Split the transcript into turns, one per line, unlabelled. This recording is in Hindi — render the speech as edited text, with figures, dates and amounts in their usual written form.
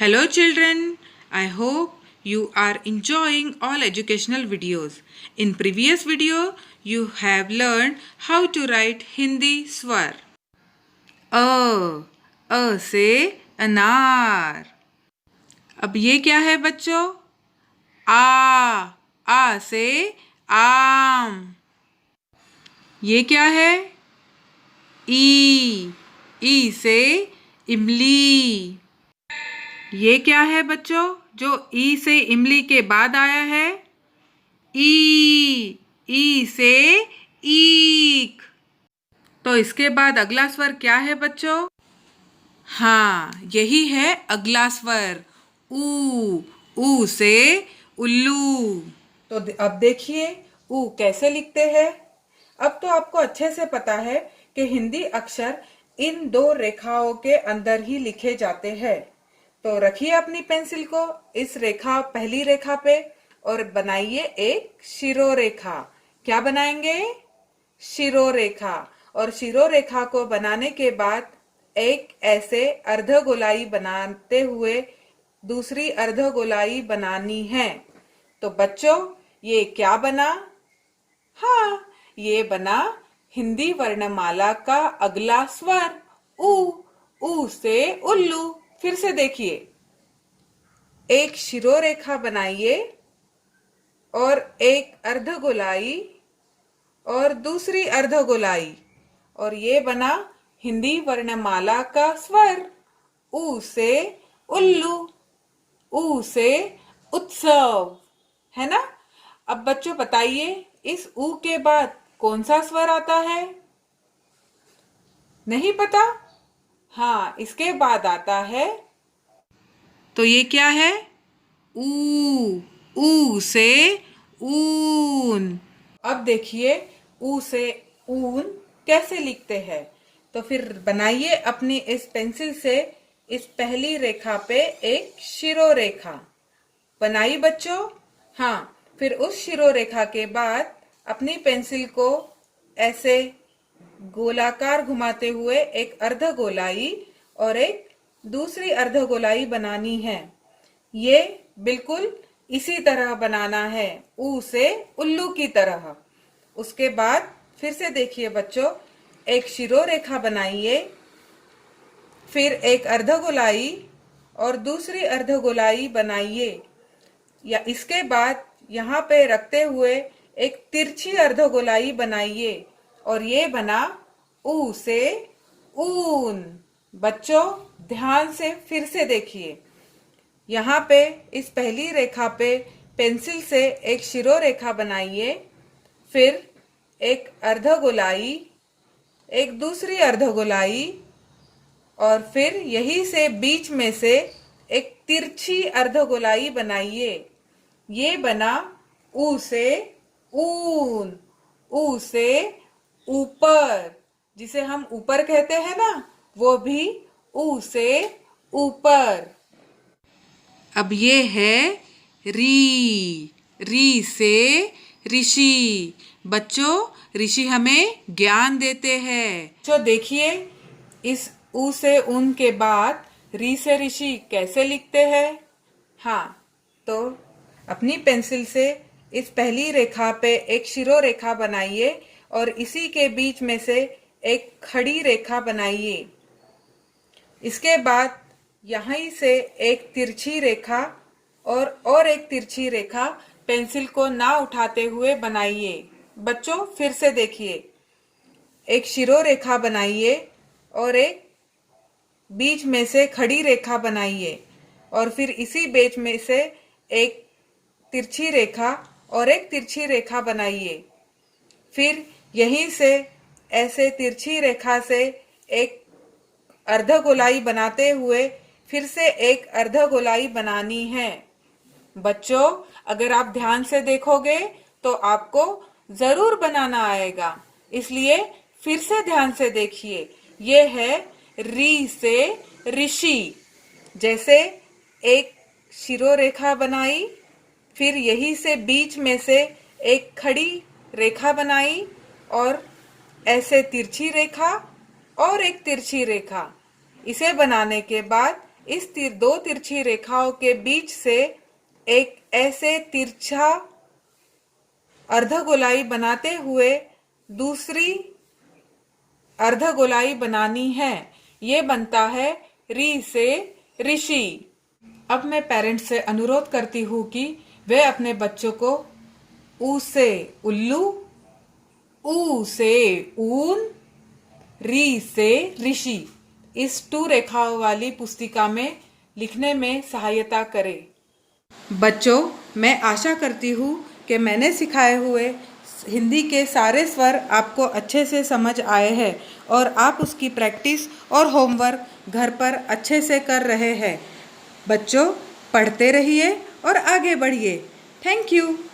Hello children, I hope you are enjoying all educational videos. In previous video, you have learned how to write Hindi swar. अ से अनार. अब ये क्या है बच्चों? आ से आम. ये क्या है? ई से इमली. ये क्या है बच्चों जो ई से इमली के बाद आया है? ई से ईख. तो इसके बाद अगला स्वर क्या है बच्चों? हाँ, यही है अगला स्वर ऊ से उल्लू. तो अब देखिए ऊ कैसे लिखते हैं. अब तो आपको अच्छे से पता है कि हिंदी अक्षर इन दो रेखाओं के अंदर ही लिखे जाते हैं. तो रखिए अपनी पेंसिल को इस रेखा पहली रेखा पे और बनाइए एक शिरोरेखा. क्या बनाएंगे? शिरोरेखा. और शिरोरेखा को बनाने के बाद एक ऐसे अर्धगोलाई बनाते हुए दूसरी अर्धगोलाई बनानी है. तो बच्चों ये क्या बना? हाँ, ये बना हिंदी वर्णमाला का अगला स्वर ऊ से उल्लू. फिर से देखिए, एक शिरोरेखा बनाइए और एक अर्धगोलाई और दूसरी अर्धगोलाई और ये बना हिंदी वर्णमाला का स्वर ऊ से उल्लू. ऊ से उत्सव, है ना. अब बच्चों बताइए इस ऊ के बाद कौन सा स्वर आता है? नहीं पता? हाँ, इसके बाद आता है. तो ये क्या है? ऊ से ऊन. अब देखिए ऊ से ऊन कैसे लिखते हैं. तो फिर बनाइए अपनी इस पेंसिल से इस पहली रेखा पे एक शिरोरेखा. बनाई बच्चों? हाँ, फिर उस शिरोरेखा के बाद अपनी पेंसिल को ऐसे गोलाकार घुमाते हुए एक अर्धगोलाई और एक दूसरी अर्धगोलाई बनानी है. ये बिल्कुल इसी तरह बनाना है ऊ से उल्लू की तरह. उसके बाद फिर से देखिए बच्चों, एक शिरोरेखा बनाइए, फिर एक अर्धगोलाई और दूसरी अर्धगोलाई बनाइए. या इसके बाद यहाँ पे रखते हुए एक तिरछी अर्धगोलाई बनाइए और ये बना ऊ से ऊन. बच्चों ध्यान से फिर से देखिए, यहाँ पे इस पहली रेखा पे पेंसिल से एक शिरोरेखा बनाइए, फिर एक अर्धगोलाई, एक दूसरी अर्धगोलाई और फिर यही से बीच में से एक तिरछी अर्धगोलाई बनाइए. ये बना ऊ से ऊन. ऊ से ऊपर, जिसे हम ऊपर कहते हैं ना, वो भी ऊ से ऊपर. अब ये है री से ऋषि. बच्चों ऋषि हमें ज्ञान देते हैं. तो देखिए इस ऊ से ऊन के बाद री से ऋषि कैसे लिखते हैं. हाँ, तो अपनी पेंसिल से इस पहली रेखा पे एक शिरोरेखा बनाइए और इसी के बीच में से एक खड़ी रेखा बनाइए. इसके बाद यहीं से एक तिरछी रेखा और एक तिरछी रेखा पेंसिल को ना उठाते हुए बनाइए. बच्चों फिर से देखिए, एक शिरोरेखा बनाइए और एक बीच में से खड़ी रेखा बनाइए और फिर इसी बीच में से एक तिरछी रेखा और एक तिरछी रेखा बनाइए. फिर यहीं से ऐसे तिरछी रेखा से एक अर्धगोलाई बनाते हुए फिर से एक अर्धगोलाई बनानी है. बच्चों अगर आप ध्यान से देखोगे तो आपको जरूर बनाना आएगा, इसलिए फिर से ध्यान से देखिए. ये है री से ऋषि. जैसे एक शिरोरेखा बनाई, फिर यही से बीच में से एक खड़ी रेखा बनाई और ऐसे तिरछी रेखा और एक तिरछी रेखा. इसे बनाने के बाद दो तिरछी रेखाओं के बीच से एक ऐसे तिरछा अर्धगोलाई बनाते हुए दूसरी अर्धगोलाई बनानी है। ये बनता है री से ऋषि। अब मैं पेरेंट्स से अनुरोध करती हूँ कि वे अपने बच्चों को ऊ से उल्लू, ऊ से ऊन, री से ऋषि इस 2 रेखाओं वाली पुस्तिका में लिखने में सहायता करें। बच्चों, मैं आशा करती हूँ कि मैंने सिखाए हुए हिंदी के सारे स्वर आपको अच्छे से समझ आए हैं और आप उसकी प्रैक्टिस और होमवर्क घर पर अच्छे से कर रहे हैं। बच्चों, पढ़ते रहिए और आगे बढ़िए। Thank you.